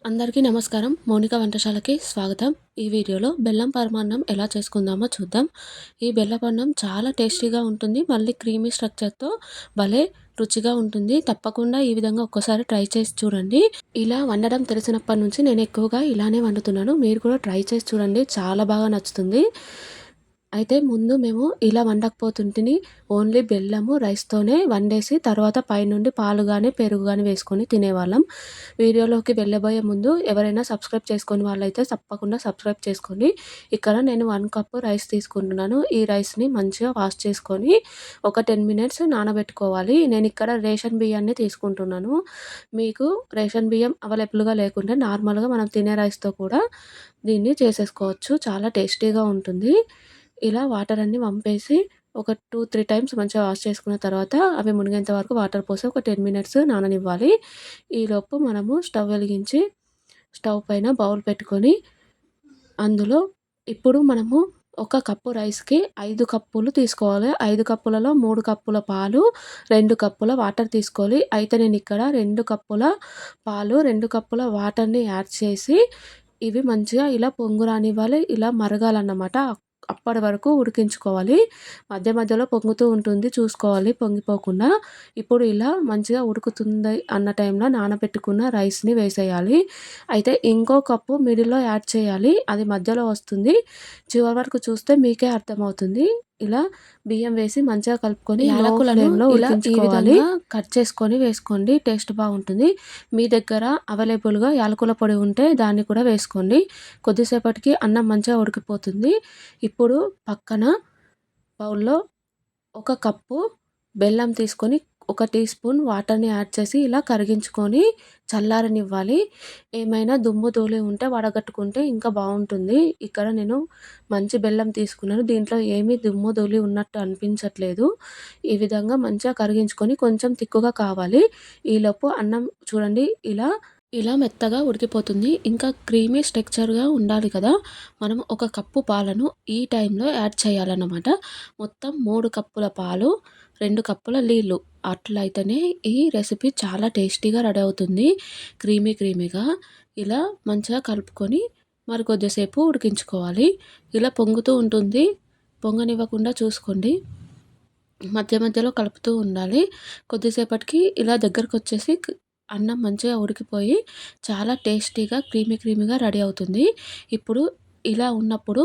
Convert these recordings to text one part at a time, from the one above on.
అందరికీ నమస్కారం. మౌనిక వంటశాలకి స్వాగతం. ఈ వీడియోలో బెల్లం పరమాన్నం ఎలా చేసుకుందామో చూద్దాం. ఈ బెల్లపన్నం చాలా టేస్టీగా ఉంటుంది. మళ్ళీ క్రీమీ స్ట్రక్చర్‌తో భలే రుచిగా ఉంటుంది. తప్పకుండా ఈ విధంగా ఒక్కసారి ట్రై చేసి చూడండి. ఇలా వండడం తెలిసినప్పటి నుంచి నేను ఎక్కువగా ఇలానే వండుతున్నాను. మీరు కూడా ట్రై చేసి చూడండి. చాలా బాగా నచ్చుతుంది. అయితే ముందు మేము ఇలా వండకపోతుంటిని. ఓన్లీ బెల్లము, రైస్‌తోనే వండేసి తర్వాత పైనుండి పాలు గాని, పెరుగు గాని వేసుకొని తినేవాళ్ళం. వీడియోలోకి వెళ్ళబోయే ముందు ఎవరైనా సబ్స్క్రైబ్ చేసుకోని వాళ్ళైతే తప్పకుండా సబ్స్క్రైబ్ చేసుకోండి. ఇక్కడ నేను 1 కప్పు రైస్ తీసుకుంటున్నాను. ఈ రైస్‌ని మంచిగా వాష్ చేసుకొని ఒక 10 మినిట్స్ నానబెట్టుకోవాలి. నేను ఇక్కడ రేషన్ బియ్యాన్ని తీసుకుంటున్నాను. మీకు రేషన్ బియ్యం అవైలబుల్‌గా లేకుంటే నార్మల్‌గా మనం తినే రైస్‌తో కూడా దీన్ని చేసేసుకోవచ్చు. చాలా టేస్టీగా ఉంటుంది. ఇలా వాటర్ అన్నీ వంపేసి ఒక 2, 3 టైమ్స్ మంచిగా వాష్ చేసుకున్న తర్వాత అవి మునిగేంత వరకు వాటర్ పోసి ఒక 10 మినిట్స్ నాననివ్వాలి. ఈలోపు మనము స్టవ్ వెలిగించి స్టవ్ పైన బౌల్ పెట్టుకొని అందులో ఇప్పుడు మనము ఒక కప్పు రైస్‌కి 5 కప్పులు తీసుకోవాలి. 5 కప్పులలో 3 కప్పుల పాలు, 2 కప్పుల వాటర్ తీసుకోవాలి. అయితే నేను ఇక్కడ 2 కప్పుల పాలు, 2 కప్పుల వాటర్‌ని యాడ్ చేసి ఇవి మంచిగా ఇలా పొంగు రానివ్వాలి. ఇలా మరగాలన్నమాట. అప్పటి వరకు ఉడికించుకోవాలి. మధ్య మధ్యలో పొంగుతూ ఉంటుంది. చూసుకోవాలి పొంగిపోకుండా. ఇప్పుడు ఇలా మంచిగా ఉడుకుతుంది అన్న టైంలో నానబెట్టుకున్న రైస్‌ని వేసేయాలి. అయితే ఇంకో కప్పు మిడిల్‌లో యాడ్ చేయాలి. అది మధ్యలో వస్తుంది. చివరి వరకు చూస్తే మీకే అర్థమవుతుంది. ఇలా బియ్యం వేసి మంచిగా కలుపుకొని లో ఫ్లేమ్‌లో ఉడికించుకోవాలి. కట్ చేసుకొని వేసుకోండి. టేస్ట్ బాగుంటుంది. మీ దగ్గర అవైలబుల్‌గా యాలకుల పొడి ఉంటే దాన్ని కూడా వేసుకోండి. కొద్దిసేపటికి అన్నం మంచిగా ఉడికిపోతుంది. ఇప్పుడు పక్కన బౌల్‌లో ఒక కప్పు బెల్లం తీసుకొని ఒక టీ స్పూన్ వాటర్‌ని యాడ్ చేసి ఇలా కరిగించుకొని చల్లారనివ్వాలి. ఏమైనా దుమ్ము, ధూళి ఉంటే వడగట్టుకుంటే ఇంకా బావుంటుంది. ఇక్కడ నేను మంచి బెల్లం తీసుకున్నాను. దీంట్లో ఏమీ దుమ్ము, ధూళి ఉన్నట్టు అనిపించట్లేదు. ఈ విధంగా మంచిగా కరిగించుకొని కొంచెం తిక్కుగా కావాలి. ఈలోపు అన్నం చూడండి ఇలా మెత్తగా ఉడికిపోతుంది. ఇంకా క్రీమీ స్ట్రక్చర్‌గా ఉండాలి కదా! మనం ఒక కప్పు పాలను ఈ టైంలో యాడ్ చేయాలన్నమాట. మొత్తం 3 కప్పుల పాలు, 2 కప్పుల నీళ్ళు. అట్లయితేనే ఈ రెసిపీ చాలా టేస్టీగా రెడీ అవుతుంది. క్రీమీగా ఇలా మంచిగా కలుపుకొని మరి కొద్దిసేపు ఉడికించుకోవాలి. ఇలా పొంగుతూ ఉంటుంది. పొంగనివ్వకుండా చూసుకోండి. మధ్య మధ్యలో కలుపుతూ ఉండాలి. కొద్దిసేపటికి ఇలా దగ్గరకొచ్చేసి అన్నం మంచిగా ఉడికిపోయి చాలా టేస్టీగా క్రీమీగా రెడీ అవుతుంది. ఇప్పుడు ఇలా ఉన్నప్పుడు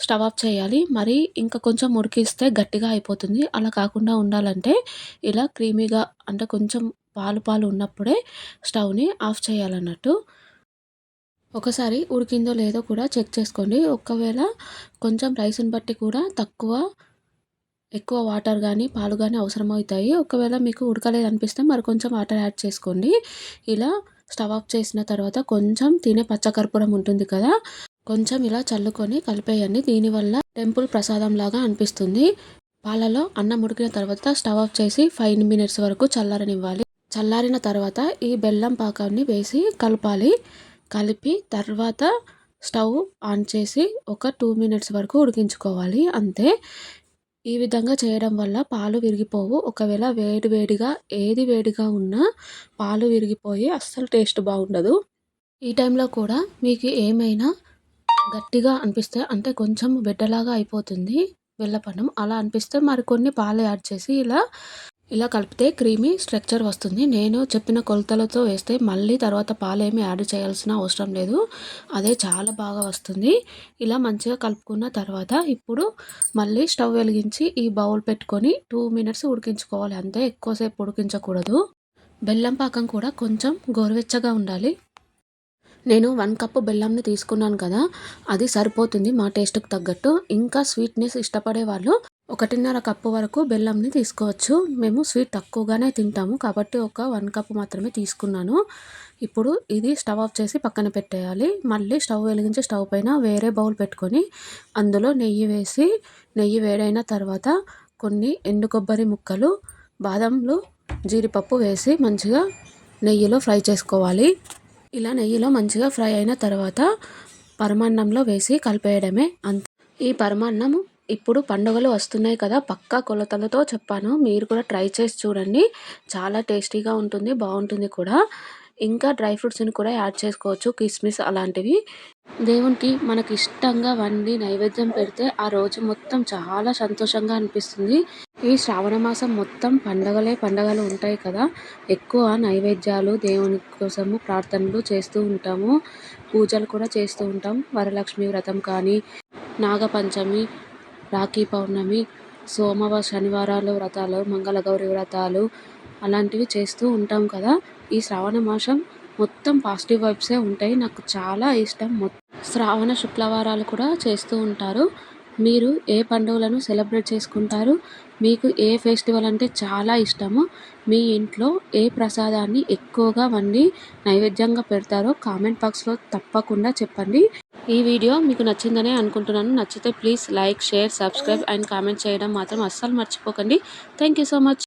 స్టవ్ ఆఫ్ చేయాలి. మరి ఇంకా కొంచెం ఉడికిస్తే గట్టిగా అయిపోతుంది. అలా కాకుండా ఉండాలంటే ఇలా క్రీమీగా అంటే కొంచెం పాలు ఉన్నప్పుడే స్టవ్‌ని ఆఫ్ చేయాలన్నట్టు. ఒకసారి ఉడికిందో లేదో కూడా చెక్ చేసుకోండి. ఒకవేళ కొంచెం రైస్‌ని బట్టి కూడా ఎక్కువ వాటర్ గానీ, పాలు గానీ అవసరమవుతాయి. ఒకవేళ మీకు ఉడకలేదనిపిస్తే మరి కొంచెం వాటర్ యాడ్ చేసుకోండి. ఇలా స్టవ్ ఆఫ్ చేసిన తర్వాత కొంచెం తినే పచ్చకర్పూరం ఉంటుంది కదా! కొంచెం ఇలా చల్లుకొని కలిపేయండి. దీనివల్ల టెంపుల్ ప్రసాదంలాగా అనిపిస్తుంది. పాలలో అన్నం ఉడికిన తర్వాత స్టవ్ ఆఫ్ చేసి 5 మినిట్స్ వరకు చల్లారనివ్వాలి. చల్లారిన తర్వాత ఈ బెల్లం పాకాన్ని వేసి కలపాలి. కలిపి తర్వాత స్టవ్ ఆన్ చేసి ఒక 2 మినిట్స్ వరకు ఉడికించుకోవాలి అంతే. ఈ విధంగా చేయడం వల్ల పాలు విరిగిపోవు. ఒకవేళ ఏది వేడిగా ఉన్నా పాలు విరిగిపోయి అస్సలు టేస్ట్ బాగుండదు. ఈ టైంలో కూడా మీకు ఏమైనా గట్టిగా అనిపిస్తే అంటే కొంచెం బిడ్డలాగా అయిపోతుంది బెల్లపన్నం. అలా అనిపిస్తే మరికొన్ని పాలు యాడ్ చేసి ఇలా కలిపితే క్రీమీ స్ట్రక్చర్ వస్తుంది. నేను చెప్పిన కొలతలతో వేస్తే మళ్ళీ తర్వాత పాలేమి యాడ్ చేయాల్సిన అవసరం లేదు. అదే చాలా బాగా వస్తుంది. ఇలా మంచిగా కలుపుకున్న తర్వాత ఇప్పుడు మళ్ళీ స్టవ్ వెలిగించి ఈ బౌల్ పెట్టుకొని 2 మినిట్స్ ఉడికించుకోవాలి అంతే. ఎక్కువసేపు ఉడికించకూడదు. బెల్లం పాకం కూడా కొంచెం గోరువెచ్చగా ఉండాలి. నేను 1 కప్పు బెల్లంని తీసుకున్నాను కదా! అది సరిపోతుంది మా టేస్ట్‌కి తగ్గట్టు. ఇంకా స్వీట్‌నెస్ ఇష్టపడే వాళ్ళు 1.5 కప్పు వరకు బెల్లంని తీసుకోవచ్చు. మేము స్వీట్ తక్కువగానే తింటాము కాబట్టి ఒక 1 కప్ మాత్రమే తీసుకున్నాను. ఇప్పుడు ఇది స్టవ్ ఆఫ్ చేసి పక్కన పెట్టేయాలి. మళ్ళీ స్టవ్ వెలిగించి స్టవ్ పైన వేరే బౌల్ పెట్టుకొని అందులో నెయ్యి వేసి నెయ్యి వేడైన తర్వాత కొన్ని ఎండు కొబ్బరి ముక్కలు, బాదంలు, జీడిపప్పు వేసి మంచిగా నెయ్యిలో ఫ్రై చేసుకోవాలి. ఇలా నెయ్యిలో మంచిగా ఫ్రై అయిన తర్వాత పరమాన్నంలో వేసి కలిపేయడమే అంతే. ఈ పరమాన్నం ఇప్పుడు పండుగలు వస్తున్నాయి కదా! పక్కా కొలతలతో చెప్పాను. మీరు కూడా ట్రై చేసి చూడండి. చాలా టేస్టీగా ఉంటుంది. బాగుంటుంది కూడా. ఇంకా డ్రై ఫ్రూట్స్‌ని కూడా యాడ్ చేసుకోవచ్చు. కిస్మిస్ అలాంటివి. దేవునికి మనకి ఇష్టంగా వండి నైవేద్యం పెడితే ఆ రోజు మొత్తం చాలా సంతోషంగా అనిపిస్తుంది. ఈ శ్రావణ మాసం మొత్తం పండగలే పండగలు ఉంటాయి కదా! ఎక్కువ నైవేద్యాలు దేవుని కోసము ప్రార్థనలు చేస్తూ ఉంటాము. పూజలు కూడా చేస్తూ ఉంటాం. వరలక్ష్మి వ్రతం కానీ, నాగపంచమి, రాఖీ పౌర్ణమి, శనివారాలు వ్రతాలు, మంగళగౌరి వ్రతాలు అలాంటివి చేస్తూ ఉంటాం కదా! ఈ శ్రావణ మాసం మొత్తం పాజిటివ్ వైబ్సే ఉంటాయి. నాకు చాలా ఇష్టం. శ్రావణ శుక్రవారాలు కూడా చేస్తూ ఉంటారు. మీరు ఏ పండుగలను సెలబ్రేట్ చేసుకుంటారు? మీకు ఏ ఫెస్టివల్ అంటే చాలా ఇష్టమో, మీ ఇంట్లో ఏ ప్రసాదాన్ని ఎక్కువగా వండి నైవేద్యంగా పెడతారో కామెంట్ బాక్స్‌లో తప్పకుండా చెప్పండి. ఈ వీడియో మీకు నచ్చిందనే అనుకుంటున్నాను. నచ్చితే please like, share, subscribe and comment చేయడం మాత్రం అస్సలు మర్చిపోకండి. Thank you so much.